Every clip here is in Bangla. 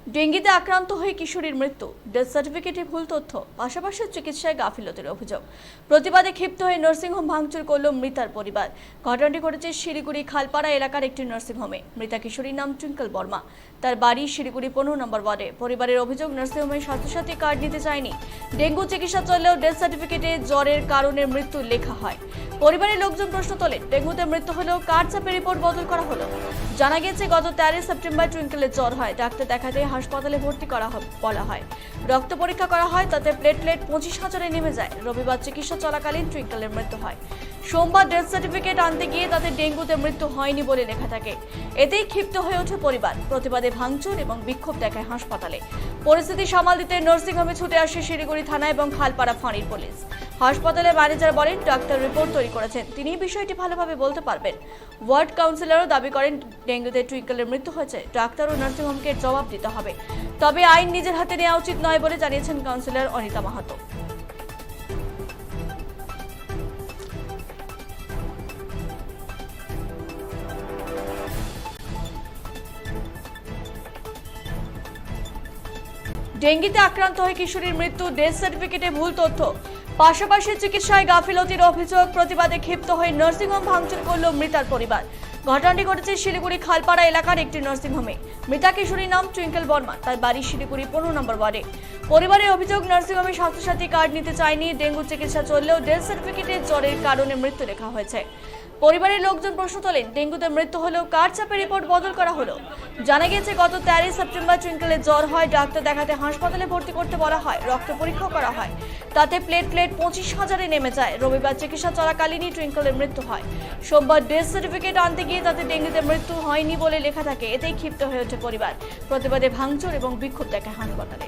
ডেঙ্গিতে আক্রান্ত হয়ে কিশোরীর মৃত্যু, ডেথ সার্টিফিকেটে ভুল তথ্য, পাশাপাশি চিকিৎসায় গাফিলতির অভিযোগ। প্রতিবাদে ক্ষিপ্ত হয়ে নার্সিংহোম ভাঙচুর করল মৃতার পরিবার। ঘটনাটি ঘটেছে শিলিগুড়ি খালপাড়া এলাকার একটি নার্সিংহোমে। মৃতা কিশোরীর নাম টুইঙ্কেল বর্মা। তার বাড়ি শিলিগুড়ি 15 নম্বর ওয়ার্ডে। পরিবারের অভিযোগ, নার্সিংহোমের স্বাস্থ্যসাথী কার্ড নিতে চায়নি। ডেঙ্গু চিকিৎসা চললেও ডেথ সার্টিফিকেটে জ্বরের কারণে মৃত্যু লেখা হয়। পরিবারের লোকজন প্রশ্ন তোলেন, ডেঙ্গুতে মৃত্যু হলেও কার চাপে রিপোর্ট বদল করা হলো। জানা গেছে গত 13 সেপ্টেম্বর টুইঙ্কেলের জ্বর হয়। ডাক্তার দেখাতে হাসপাতালে ভর্তি করা বলা হয়। রক্ত পরীক্ষা করা হয়, তাতে প্লেটলেট 25,000-এ নেমে যায়। রবিবার চিকিৎসা চলাকালীন টুইঙ্কেলের মৃত্যু হয়। সোমবার ডেথ সার্টিফিকেট আনতে গিয়ে তাতে ডেঙ্গুতে মৃত্যু হয়নি বলে লেখা থাকে। এতেই ক্ষিপ্ত হয়ে ওঠে পরিবার। প্রতিবাদে ভাঙচুর এবং বিক্ষোভ দেখায় হাসপাতালে। পরিস্থিতি সামাল দিতে নার্সিংহোমে ছুটে আসে শিলিগুড়ি থানা এবং খালপাড়া ফাঁড়ির পুলিশ। হাসপাতালের ম্যানেজার বলেন, ডাক্তার রিপোর্ট তৈরি করেছেন, তিনি বিষয়টি ভালোভাবে বলতে পারবেন। ওয়ার্ড কাউন্সিলরও দাবি করেন, ডেঙ্গুতে টুইঙ্কেলের মৃত্যু হয়েছে, ডাক্তার ও নার্সিংহোমকে জবাব দিতে হবে। তবে আইন নিজের হাতে নেওয়া উচিত নয় বলে জানিয়েছেন কাউন্সিলর অনিতা মাহাতো। ডেঙ্গিতে আক্রান্ত হয়ে কিশোরীর মৃত্যু, ডেথ সার্টিফিকেটে ভুল তথ্য, পাশাপাশি চিকিৎসায় গাফিলতির অভিযোগ। প্রতিবাদে ক্ষিপ্ত হয়ে নার্সিংহোম ভাঙচুর করল মৃতার পরিবার। ঘটনাটি ঘটেছে শিলিগুড়ি খালপাড়া এলাকার একটি নার্সিংহোমে। মৃতা কিশোরীর নাম টুইঙ্কেল বর্মা। তার বাড়ি শিলিগুড়ি 15 নম্বর ওয়ার্ডে। পরিবারের অভিযোগ, নার্সিংহোমে স্বাস্থ্যসাথী কার্ড নিতে চায়নি। ডেঙ্গু চিকিৎসা চললেও ডেথ সার্টিফিকেটে জ্বরের কারণে মৃত্যু লেখা হয়েছে। পরিবারের লোকজন প্রশ্ন তোলেন, ডেঙ্গুতে মৃত্যু হলেও কার চাপে রিপোর্ট বদল করা হলো। জানা গেছে গত 13 সেপ্টেম্বর টুইঙ্কেলের জ্বর হয়। ডাক্তার দেখাতে হাসপাতালে ভর্তি করতে বলা হয়। রক্ত পরীক্ষা করা হয়, তাতে প্লেটলেট 25,000-এ নেমে যায়। রবিবার চিকিৎসা চলাকালীনই টুইঙ্কেলের মৃত্যু হয়। সোমবার ডেথ সার্টিফিকেট আনতে গিয়ে তাতে ডেঙ্গুতে মৃত্যু হয়নি বলে লেখা থাকে। এতেই ক্ষিপ্ত হয়ে ওঠে পরিবার। প্রতিবাদে ভাঙচুর এবং বিক্ষোভ দেখায় হাসপাতালে।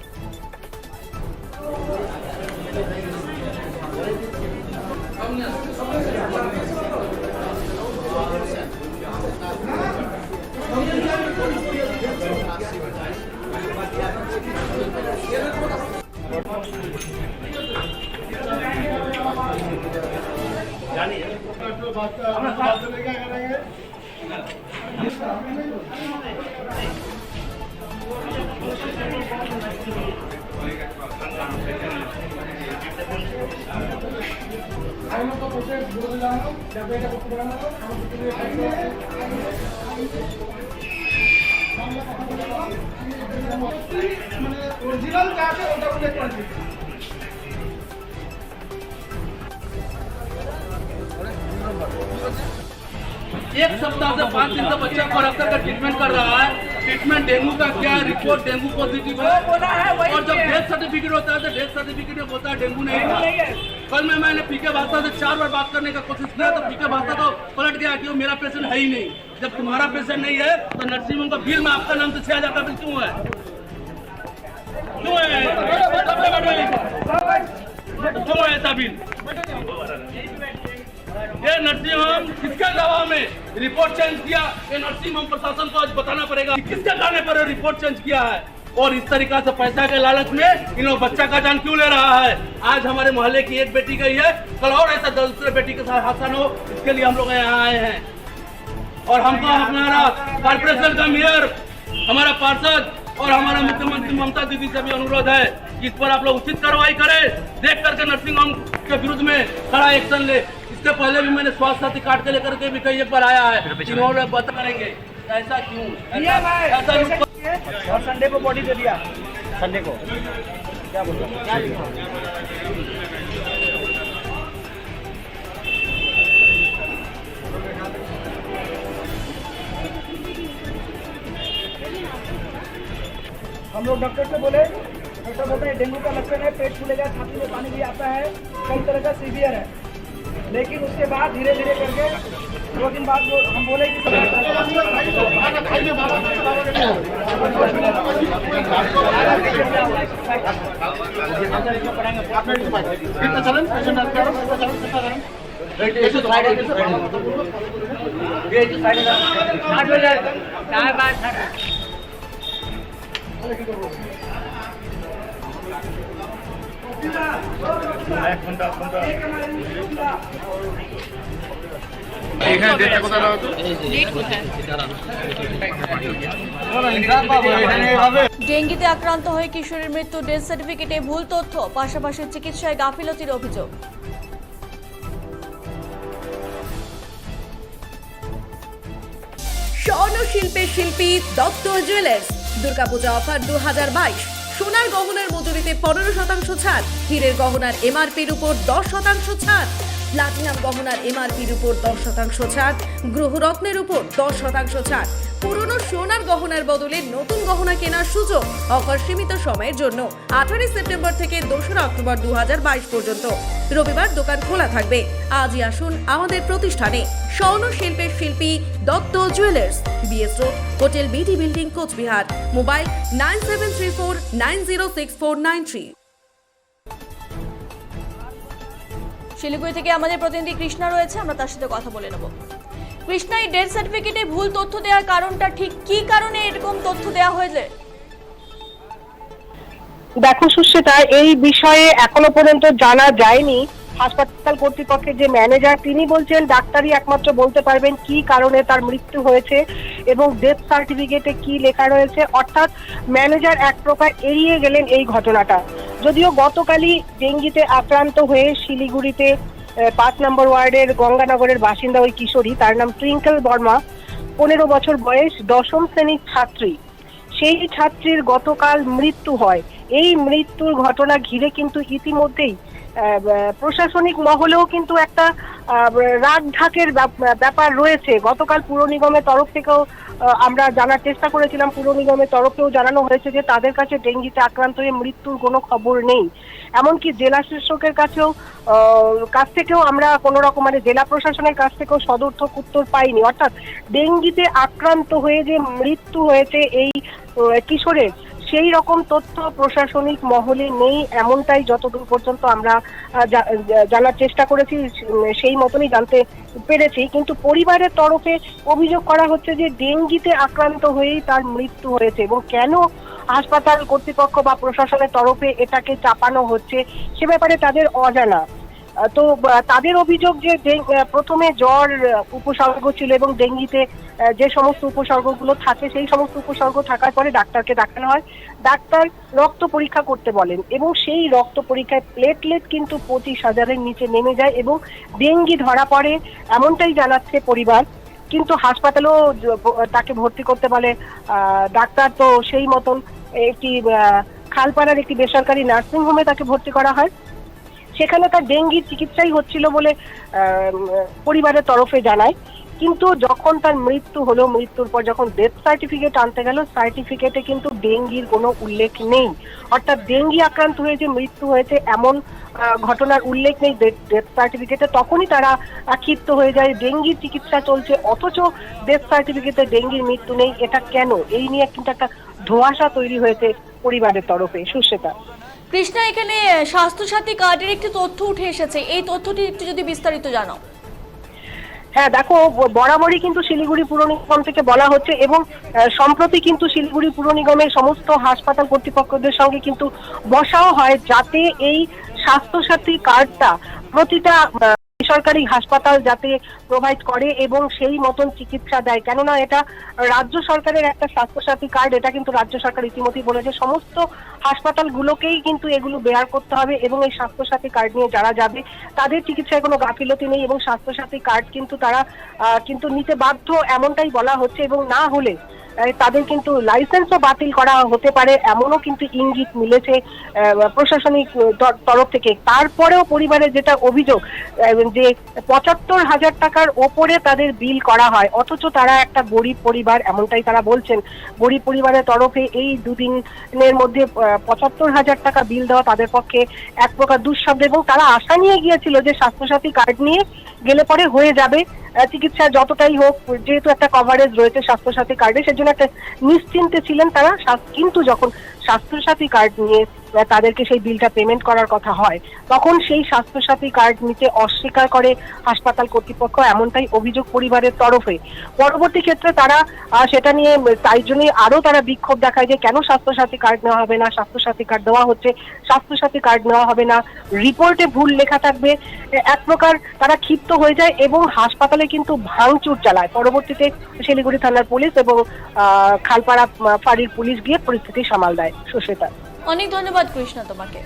एक सप्ताह से 5 दिन से बच्चा क्वारंटाइन का ट्रीटमेंट कर रहा है। ट्रीटमेंट डेंगू का क्या रिपोर्ट डेंगू पॉजिटिव है, और जब डेथ सर्टिफिकेट होता है तो डेथ सर्टिफिकेट में बोलता है डेंगू नहीं है। कल मैंने पीके भाषा से 4 बार बात करने का कोशिश किया तो पीके भाषा तो पलट गया कि वो मेरा पेशेंट है ही नहीं। जब तुम्हारा पेशेंट नहीं है तो नर्सिंग होम का बिल में आपका नाम से 6,000 का बिल क्यों है? क्यों है ऐसा बिल? ये नर्सिंग होम किसके दबाव में रिपोर्ट चेंज किया? ये नर्सिंग होम प्रशासन को आज बताना पड़ेगा किसके कहने पर रिपोर्ट चेंज किया है, और इस तरीका से पैसा के लालच में इन लोग बच्चा का जान क्यों ले रहा है। आज हमारे मोहल्ले की एक बेटी गई है, कल और ऐसा दूसरे बेटी के साथ हादसा न हो, इसके लिए हम लोग यहाँ आए हैं। और हमको हमारा कॉर्पोरेशन का मेयर, हमारा पार्षद और हमारा मुख्यमंत्री ममता दीदी से भी अनुरोध है कि इस पर आप लोग उचित कार्रवाई करें। देख करके नर्सिंग होम के विरुद्ध में कड़ा एक्शन ले। इससे पहले भी मैंने स्वास्थ्य साथी कार्ड के लेकर के भी कई एक बार आया है, इन्होंने बता करेंगे ऐसा क्यों, ऐसा और संडे को बॉडी दे दिया। संडे को क्या बोल रहा हम लोग डॉक्टर से बोले, डॉक्टर बोलते हैं डेंगू का लक्षण है, पेट फूलेगा, छाती में पानी भी आता है, कई तरह का सीवियर है। लेकिन उसके बाद धीरे धीरे करके 2 दिन बाद हम बोले कि एक घंटा এখানে ডেটটা কোথায় দেওয়া হতো? ডেঙ্গিতে আক্রান্ত হয়ে কিশোরীর মৃত্যু, ডেথ সার্টিফিকেটে ভুল তথ্য, পাশাপাশি চিকিৎসায় গাফিলতির অভিযোগ। স্বর্ণ শিল্পের শিল্পী দত্ত জুয়েলার্স দুর্গাপূজা অফার 2022। সোনার গহনার মজুরিতে 15% ছাড়, হীরের গহনার এমআরপির উপর 10% ছাড়, প্লাটিনাম গহনার এমআরপির উপর 10% ছাড়, গ্রহরত্নের উপর 10% ছাড়। পুরনো সোনার গহনার বদলে নতুন গহনা কেনার সুযোগ। অফার সীমিত সময়ের জন্য 18 সেপ্টেম্বর থেকে 2রা অক্টোবর 2022 পর্যন্ত। রবিবার দোকান খোলা থাকবে। আজই আসুন আমাদের প্রতিষ্ঠানে। স্বর্ণ শিল্পের শিল্পী Dutta jewellers, BS road, hotel BD building, Cooch Behar. Mobile 9734906493। Siliguri থেকে আমাদের প্রতিনিধি কৃষ্ণা রয়েছে, আমরা তার সাথে কথা বলে নেব। কৃষ্ণা, এই ডেথ সার্টিফিকেটে ভুল তথ্য দেওয়ার কারণটা ঠিক কি কারণে এরকম তথ্য দেওয়া হয়েছে? দেখো সুশ্রীতা, এই বিষয়ে এখনো পর্যন্ত জানা যায়নি। হাসপাতাল কর্তৃপক্ষের যে ম্যানেজার তিনি বলছেন ডাক্তারই একমাত্র বলতে পারবেন কি কারণে তার মৃত্যু হয়েছে এবং ডেথ সার্টিফিকেটে কি লেখা রয়েছে। অর্থাৎ ম্যানেজার এক প্রকার এড়িয়ে গেলেন এই ঘটনাটা। যদিও গতকালই ডেঙ্গিতে আক্রান্ত হয়ে শিলিগুড়িতে 5 নম্বর ওয়ার্ডের গঙ্গানগরের বাসিন্দা ওই কিশোরী, তার নাম টুইঙ্কেল বর্মা, 15 বছর বয়স, 10ম শ্রেণীর ছাত্রী। সেই ছাত্রীর গতকাল মৃত্যু হয়। এই মৃত্যুর ঘটনা ঘিরে কিন্তু ইতিমধ্যেই প্রশাসনিক মহলেও কিন্তু একটা রাগ ঢাকের ব্যাপার রয়েছে। গতকাল পুর নিগমের তরফ থেকেও আমরা জানার চেষ্টা করেছিলাম, পুর নিগমের তরফেও জানানো হয়েছে যে তাদের কাছে ডেঙ্গিতে আক্রান্ত হয়ে মৃত্যুর কোনো খবর নেই। এমনকি জেলা শাসকের কাছ থেকেও আমরা কোনো রকম জেলা প্রশাসনের কাছ থেকেও সদর্থক উত্তর পাইনি। অর্থাৎ ডেঙ্গিতে আক্রান্ত হয়ে যে মৃত্যু হয়েছে এই কিশোরের, সেই রকম তথ্য প্রশাসনিক মহলে নেই, এমনটাই যতদূর পর্যন্ত আমরা জানার চেষ্টা করেছি সেই মতনই জানতে পেরেছি। কিন্তু পরিবারের তরফে অভিযোগ করা হচ্ছে যে ডেঙ্গিতে আক্রান্ত হয়েই তার মৃত্যু হয়েছে এবং কেন হাসপাতাল কর্তৃপক্ষ বা প্রশাসনের তরফে এটাকে চাপানো হচ্ছে সে ব্যাপারে তাদের অজানা। তো তাদের অভিযোগ যে প্রথমে জ্বর উপসর্গ ছিল এবং ডেঙ্গিতে যে সমস্ত উপসর্গগুলো থাকে সেই সমস্ত উপসর্গ থাকার পরে ডাক্তারকে দেখানো হয়। ডাক্তার রক্ত পরীক্ষা করতে বলেন এবং সেই রক্ত পরীক্ষায় প্লেটলেট কিন্তু 25,000-এর নিচে নেমে যায় এবং ডেঙ্গি ধরা পড়ে, এমনটাই জানাচ্ছে পরিবার। কিন্তু হাসপাতালেও তাকে ভর্তি করতে বলে ডাক্তার, তো সেই মতন একটি খালপাড়ার একটি বেসরকারি নার্সিং হোমে তাকে ভর্তি করা হয়। সেখানে তার ডেঙ্গির চিকিৎসাই হচ্ছিল বলে পরিবারের তরফে জানায়। কিন্তু যখন তার মৃত্যু হলো, মৃত্যুর পর যখন ডেথ সার্টিফিকেট আনতে গেল, সার্টিফিকেটে কিন্তু ডেঙ্গির কোনো উল্লেখ নেই। অর্থাৎ ডেঙ্গি আক্রান্ত হয়ে যে মৃত্যু হয়েছে এমন ঘটনার উল্লেখ নেই ডেথ সার্টিফিকেটে। তখনই তারা ক্ষিপ্ত হয়ে যায়, ডেঙ্গির চিকিৎসা চলছে অথচ ডেথ সার্টিফিকেটে ডেঙ্গির মৃত্যু নেই, এটা কেন? এই নিয়ে কিন্তু একটা ধোঁয়াশা তৈরি হয়েছে পরিবারের তরফে। সুশ্রীতা, কৃষ্ণা, এখানে স্বাস্থ্যসাথী কার্ডের একটি তথ্য উঠে এসেছে, এই তথ্যটি একটু যদি বিস্তারিত জানাও। হ্যাঁ দেখো, বরাবরই কিন্তু শিলিগুড়ি পুর নিগম থেকে বলা হচ্ছে এবং সম্প্রতি কিন্তু শিলিগুড়ি পুর নিগমের সমস্ত হাসপাতাল কর্তৃপক্ষদের সঙ্গে কিন্তু বসাও হয় যাতে এই স্বাস্থ্যসাথী কার্ডটা প্রতিটা বেসরকারি হাসপাতাল যাতে প্রোভাইড করে এবং সেই মতন চিকিৎসা দেয়। কেননা এটা রাজ্য সরকারের একটা স্বাস্থ্যসাথী কার্ড, এটা কিন্তু রাজ্য সরকার ইতিমধ্যেই বলেছে সমস্ত হাসপাতালগুলোকেই কিন্তু এগুলো বেয়ার করতে হবে এবং এই স্বাস্থ্যসাথী কার্ড নিয়ে যারা যাবে তাদের চিকিৎসায় কোনো গাফিলতি নেই এবং স্বাস্থ্যসাথী কার্ড কিন্তু তারা কিন্তু নিতে বাধ্য, এমনটাই বলা হচ্ছে। এবং না হলে তাদের কিন্তু লাইসেন্সও বাতিল করা হতে পারে, এমনও কিন্তু ইঙ্গিত মিলেছে প্রশাসনিক তরফ থেকে। তারপরেও পরিবারের যেটা অভিযোগ যে 75,000 টাকার ওপরে তাদের বিল করা হয়, অথচ তারা একটা গরিব পরিবার, এমনটাই তারা বলছেন। গরিব পরিবারের তরফে এই দুদিনের মধ্যে 75,000 টাকা বিল দেওয়া তাদের পক্ষে এক প্রকার দুঃসাধ্য এবং তারা আশা নিয়ে গিয়েছিল যে স্বাস্থ্যসাথী কার্ড নিয়ে গেলে পরে হয়ে যাবে চিকিৎসা যতটাই হোক, যেহেতু একটা কভারেজ রয়েছে স্বাস্থ্যসাথী কার্ডে, সেজন্য একটা নিশ্চিন্তে ছিলেন তারা। কিন্তু যখন স্বাস্থ্যসাথী কার্ড নিয়ে তাদেরকে সেই বিলটা পেমেন্ট করার কথা হয়, তখন সেই স্বাস্থ্যসাথী কার্ড নিতে অস্বীকার করে হাসপাতাল কর্তৃপক্ষ, এমনটাই অভিযোগ পরিবারের তরফে। পরবর্তী ক্ষেত্রে তারা সেটা নিয়ে তাই জন্যই আরো তারা বিক্ষোভ দেখায় যে কেন স্বাস্থ্যসাথী কার্ড নেওয়া হবে না, স্বাস্থ্যসাথী কার্ড দেওয়া হচ্ছে, স্বাস্থ্যসাথী কার্ড নেওয়া হবে না, রিপোর্টে ভুল লেখা থাকবে। এক প্রকার তারা ক্ষিপ্ত হয়ে যায় এবং হাসপাতালে কিন্তু ভাঙচুর চালায়। পরবর্তীতে শিলিগুড়ি থানার পুলিশ এবং খালপাড়া ফাঁড়ির পুলিশ গিয়ে পরিস্থিতি সামাল দেয়। সুশ্বেতা, অনেক ধন্যবাদ কৃষ্ণা তোমাকে।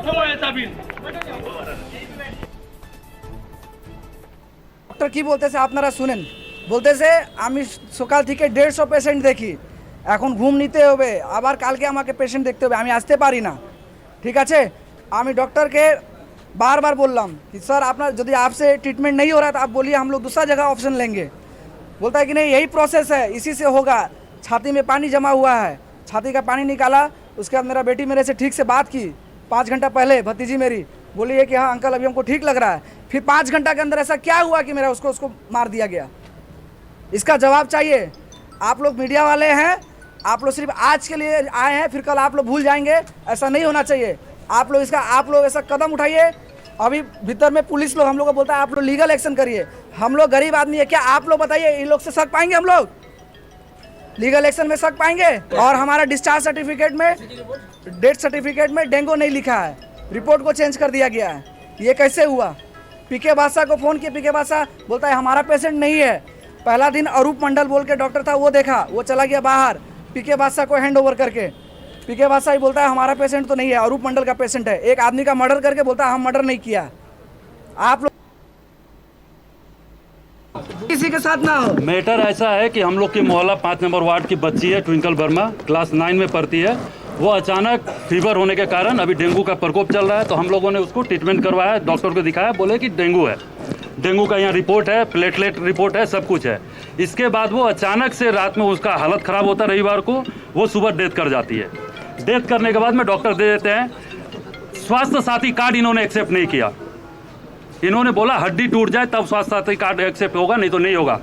क्यों है ऐसा बिल? ডক্টর কি বলতেছে আপনারা শুনেন। বলতেছে আমি সকাল থেকে 150 পেশেন্ট দেখি, এখন ঘুম নিতে হবে, আবার কালকে আমাকে পেশেন্ট দেখতে হবে, আমি আসতে পারি না। ঠিক আছে, আমি डॉक्टरকে बार बार बोल रहा हूँ कि सर अपना यदि आपसे ट्रीटमेंट नहीं हो रहा है तो आप बोलिए, हम लोग दूसरा जगह ऑप्शन लेंगे। बोलता है कि नहीं यही प्रोसेस है, इसी से होगा। छाती में पानी जमा हुआ है, छाती का पानी निकाला। उसके बाद मेरा बेटी मेरे से ठीक से बात की 5 घंटा पहले, भतीजी मेरी बोली है कि हाँ अंकल अभी हमको ठीक लग रहा है। फिर 5 घंटा के अंदर ऐसा क्या हुआ कि मेरा उसको मार दिया गया? इसका जवाब चाहिए। आप लोग मीडिया वाले हैं, आप लोग सिर्फ आज के लिए आए हैं, फिर कल आप लोग भूल जाएंगे, ऐसा नहीं होना चाहिए। आप लोग ऐसा कदम उठाइए। अभी भीतर में पुलिस लोग हम लोग को बोलता है आप लोग लीगल एक्शन करिए। हम लोग गरीब आदमी है, क्या आप लोग बताइए इन लोग से सक पाएंगे? हम लोग लीगल एक्शन में सक पाएंगे? और हमारा डिस्चार्ज सर्टिफिकेट में, डेथ सर्टिफिकेट में डेंगू नहीं लिखा है, रिपोर्ट को चेंज कर दिया गया है। ये कैसे हुआ? पीके बादशाह को फ़ोन किया, पीके बादशाह बोलता है हमारा पेशेंट नहीं है। पहला दिन अरूप मंडल बोल के डॉक्टर था, वो देखा, वो चला गया बाहर पीके बादशाह को हैंड ओवर करके। पीके बादशाह ही बोलता है हमारा पेशेंट तो नहीं है, अरूप मंडल का पेशेंट है। एक आदमी का मर्डर करके बोलता है हम मर्डर नहीं किया। आप लोग किसी के साथ ना हो। मैटर ऐसा है कि हम लोग की मोहल्ला 5 नंबर वार्ड की बच्ची है ट्विंकल वर्मा, क्लास 9 में पढ़ती है। वो अचानक फीवर होने के कारण अभी डेंगू का प्रकोप चल रहा है, तो हम लोगों ने उसको ट्रीटमेंट करवाया, डॉक्टर को दिखाया, बोले कि डेंगू है। डेंगू का यहाँ रिपोर्ट है, प्लेटलेट रिपोर्ट है, सब कुछ है। इसके बाद वो अचानक से रात में उसका हालत ख़राब होता, रविवार को वो सुबह डेथ कर जाती है। डेथ करने के बाद में डॉक्टर दे देते हैं। स्वास्थ्य साथी कार्ड इन्होंने एक्सेप्ट नहीं किया। इन्होंने बोला हड्डी टूट जाए तब स्वास्थ्य साथी कार्ड एक्सेप्ट होगा, नहीं तो नहीं होगा।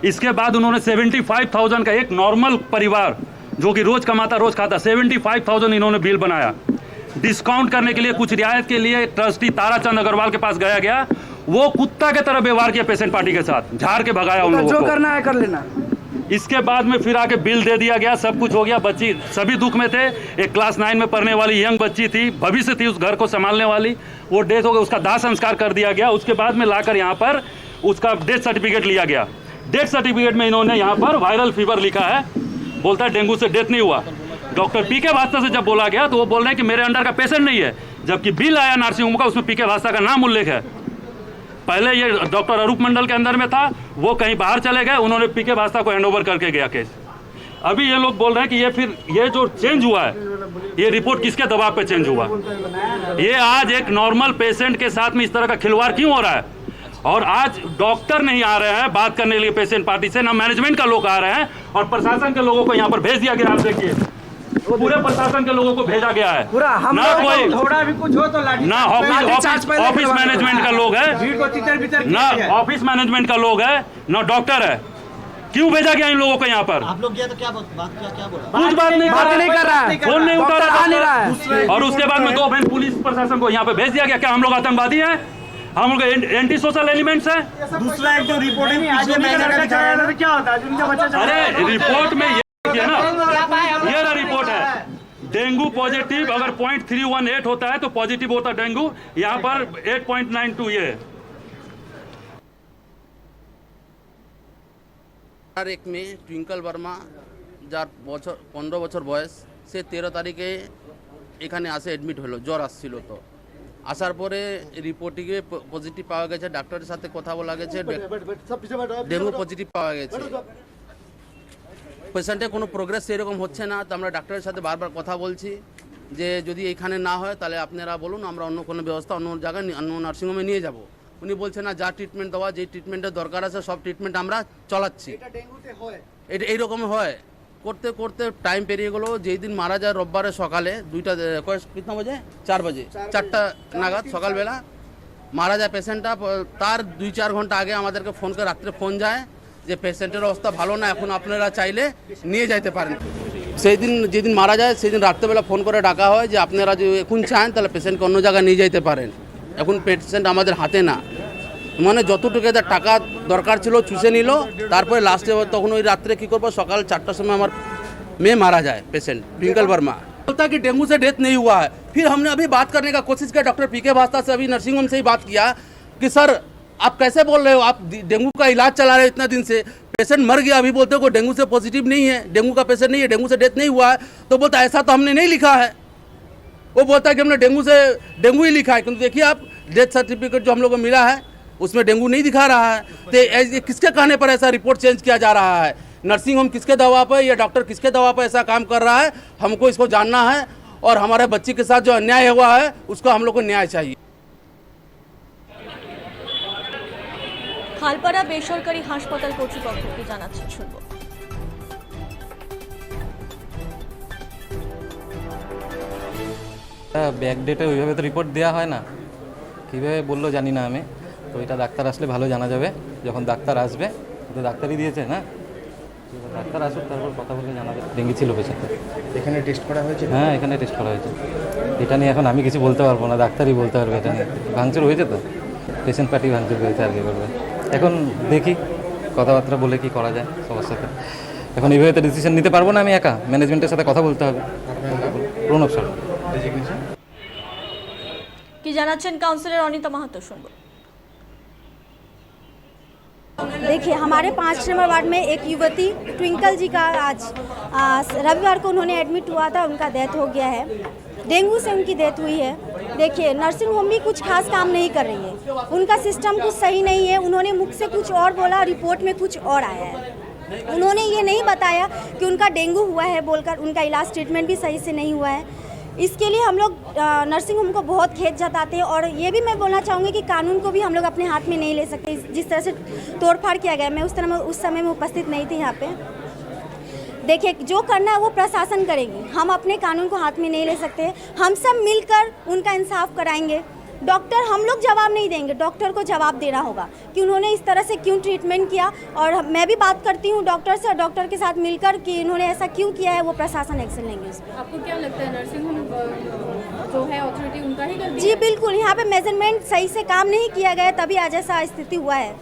इसके बाद उन्होंने 75,000 का, एक नॉर्मल परिवार जो कि रोज़ कमाता रोज़ खाता, 75,000 इन्होंने बिल बनाया। डिस्काउंट करने के लिए, कुछ रियायत के लिए ट्रस्टी ताराचंद अग्रवाल के पास गया गया, वो कुत्ता के तरह व्यवहार किया पेशेंट पार्टी के साथ, झाड़ के भगाया उन लोगों जो को। करना है कर लेना। इसके बाद में फिर आके बिल दे दिया गया, सब कुछ हो गया। बच्ची सभी दुख में थे। एक क्लास 9 में पढ़ने वाली यंग बच्ची थी, भविष्य थी उस घर को संभालने वाली, वो डेथ हो गई, उसका दाह संस्कार कर दिया गया। उसके बाद में लाकर यहाँ पर उसका डेथ सर्टिफिकेट लिया गया। डेथ सर्टिफिकेट में इन्होंने यहाँ पर वायरल फीवर लिखा है, बोलता है डेंगू से डेथ नहीं हुआ। डॉक्टर पीके बादशाह से जब बोला गया तो वो बोल रहे हैं कि मेरे अंडर का पेशेंट नहीं है, जबकि बिल आया नर्सिंग होम का, उसमें पीके बादशाह का नाम उल्लेख है। पहले ये डॉक्टर अरूप मंडल के अंदर में था, वो कहीं बाहर चले गए, उन्होंने पीके बादशाह को हैंडओवर करके गया केस। अभी ये लोग बोल रहे हैं कि ये जो चेंज हुआ है, ये रिपोर्ट किसके दबाव पे चेंज हुआ? ये आज एक नॉर्मल पेशेंट के साथ में इस तरह का खिलवाड़ क्यों हो रहा है? और आज डॉक्टर नहीं आ रहे हैं बात करने के लिए पेशेंट पार्टी से, ना मैनेजमेंट का लोग आ रहे हैं, और प्रशासन के लोगों को यहाँ पर भेज दिया गया। आप देखिए पूरे प्रशासन के लोगों को भेजा गया है, पूरा हम ना कोई थोड़ा भी कुछ हो तो लाठी ना ऑफिस मैनेजमेंट का लोग है, ना ऑफिस मैनेजमेंट का लोग है, ना डॉक्टर है। क्यों भेजा गया इन लोगों को यहाँ पर? आप लोग गया तो क्या बात क्या बोला? कुछ बात नहीं कर रहा है, फोन नहीं उठा रहा है। और उसके बाद में 2 बहन पुलिस प्रशासन को यहाँ पे भेज दिया गया। क्या हम लोग आतंकवादी हैं? हम लोग एंटी सोशल एलिमेंट्स हैं? दूसरा एक जो रिपोर्टिंग क्या होता है? अरे रिपोर्ट में ये देखिए ना, ये ना रिपोर्ट है, डेंगू पॉजिटिव अगर 0.318 होता है तो पॉजिटिव होता है डेंगू, यहाँ पर 8.92 ये है। एक में টুইঙ্কল বর্মা, যার 15 বছর বয়স, সে 13 তারিখে এখানে আসে অ্যাডমিট হলো, জ্বর আসছিল। তো আসার পরে রিপোর্টিংয়ে পজিটিভ পাওয়া গেছে, ডাক্তারের সাথে কথা বলা গেছে, ডেঙ্গু পজিটিভ পাওয়া গেছে। পেশেন্টের কোনো প্রোগ্রেস সেরকম হচ্ছে না, তো আমরা ডাক্তারের সাথে বারবার কথা বলছি যে যদি এখানে না হয় তাহলে আপনারা বলুন, আমরা অন্য কোনো ব্যবস্থা অন্য জায়গায় অন্য নার্সিংহোমে নিয়ে যাব। উনি বলছেন না, যা ট্রিটমেন্ট দেওয়া, যে ট্রিটমেন্টের দরকার আছে সব ট্রিটমেন্ট আমরা চালাচ্ছি। এটা এইরকম হয় করতে করতে টাইম পেরিয়ে গেলো। যেই দিন মারা যায় রোববারে সকালে 4টা নাগাদ সকালবেলা মারা যায় পেশেন্টটা, তার 2-4 ঘন্টা আগে আমাদেরকে ফোন করে রাত্রে ফোন যায় যে পেশেন্টের অবস্থা ভালো না, এখন আপনারা চাইলে নিয়ে যাইতে পারেন। সেই দিন যেদিন মারা যায় সেই দিন রাত্রেবেলা ফোন করে ডাকা হয় যে আপনারা যদি এখন চান তাহলে পেশেন্টকে অন্য জায়গায় নিয়ে যাইতে পারেন, এখন পেশেন্ট আমাদের হাতে না। মানে যতটুকু এদের টাকা দরকার ছিল চুষে নিল, তারপরে লাস্টে তখন ওই রাত্রে কী করবো, সকাল 4টার সময় আমার মেয়ে मारा जाए पेशेंट ट्विंकल वर्मा बोलता है कि डेंगू से डेथ नहीं हुआ है। फिर हमने अभी बात करने का कोशिश किया, डॉक्टर पीके भास्ता से अभी नर्सिंग होम से ही बात किया कि सर आप कैसे बोल रहे हो, आप डेंगू का इलाज चला रहे हो इतना दिन से, पेशेंट मर गया, अभी बोलते हो को डेंगू से पॉजिटिव नहीं है, डेंगू का पेशेंट नहीं है, डेंगू से डेथ नहीं हुआ है। तो बोलता ऐसा तो हमने नहीं लिखा है, वो बोलता है कि हमने डेंगू ही लिखा है, क्योंकि देखिए आप डेथ सर्टिफिकेट जो हम लोग को मिला है उसमें डेंगू नहीं दिखा रहा है। तो किसके कहने पर ऐसा रिपोर्ट चेंज किया जा रहा है, नर्सिंग होम किसके दवा पर या डॉक्टर किसके दवा पर ऐसा काम कर रहा है, हमको इसको जानना है। और हमारे बच्ची के साथ जो अन्याय हुआ है उसको हम लोग को न्याय चाहिए। খালপাড়া বেসরকারি হাসপাতাল কর্তৃপক্ষ কি জানাচ্ছেন শুনবো। ব্যাক ডেটে ওইভাবে তো রিপোর্ট দেওয়া হয় না, কীভাবে বললো জানি না আমি, তো এটা ডাক্তার আসলে ভালো জানা যাবে। যখন ডাক্তার আসবে, তো ডাক্তারই দিয়েছে না, ডাক্তার আসুক তারপর কথা বলে জানা যাবে। ডেঙ্গি ছিল পেশেন্টের। এখানে টেস্ট করা হয়েছে? হ্যাঁ, এখানে টেস্ট করা হয়েছে। এটা নিয়ে এখন আমি কিছু বলতে পারবো না, ডাক্তারই বলতে পারবে এটা নিয়ে। ভাঙচুর হয়েছে তো, পেশেন্ট পার্টি ভাঙচুর হয়েছে, আর কি করবে। এখন দেখি কথাবার্তা বলে কি করা যায় সবার সাথে। এখন এইভাবে তো ডিসিশন নিতে পারবো না আমি একা, ম্যানেজমেন্টের সাথে কথা বলতে হবে। প্রণব স্যার কি জানাচ্ছেন কাউন্সিলর অনিতা মাহাতো শুনবো। देखिए, हमारे 5 नंबर वार्ड में एक युवती ट्विंकल जी का आज रविवार को उन्होंने एडमिट हुआ था, उनका डेथ हो गया है। डेंगू से उनकी डेथ हुई है। देखिए, नर्सिंग होम भी कुछ खास काम नहीं कर रही है, उनका सिस्टम कुछ सही नहीं है। उन्होंने मुख से कुछ और बोला, रिपोर्ट में कुछ और आया है। उन्होंने ये नहीं बताया कि उनका डेंगू हुआ है बोलकर, उनका इलाज ट्रीटमेंट भी सही से नहीं हुआ है। इसके लिए हम लोग नर्सिंग होम को बहुत खेद जताते हैं। और ये भी मैं बोलना चाहूँगी कि कानून को भी हम लोग अपने हाथ में नहीं ले सकते। जिस तरह से तोड़फाड़ किया गया, मैं उस समय में उपस्थित नहीं थी यहाँ पे। देखिए, जो करना है वो प्रशासन करेगी, हम अपने कानून को हाथ में नहीं ले सकते। हम सब मिलकर उनका इंसाफ कराएंगे। डॉक्टर, हम लोग जवाब नहीं देंगे, डॉक्टर को जवाब देना होगा कि उन्होंने इस तरह से क्यों ट्रीटमेंट किया। और मैं भी बात करती हूँ डॉक्टर से, और डॉक्टर के साथ मिलकर कि इन्होंने ऐसा क्यों किया है, वो प्रशासन एक्शन लेंगे उस पर। आपको क्या लगता है नर्सिंग होम जो है अथॉरिटी उनका ही गलती? जी बिल्कुल, यहाँ पे मेजरमेंट सही से काम नहीं किया गया, तभी आज ऐसा स्थिति हुआ है।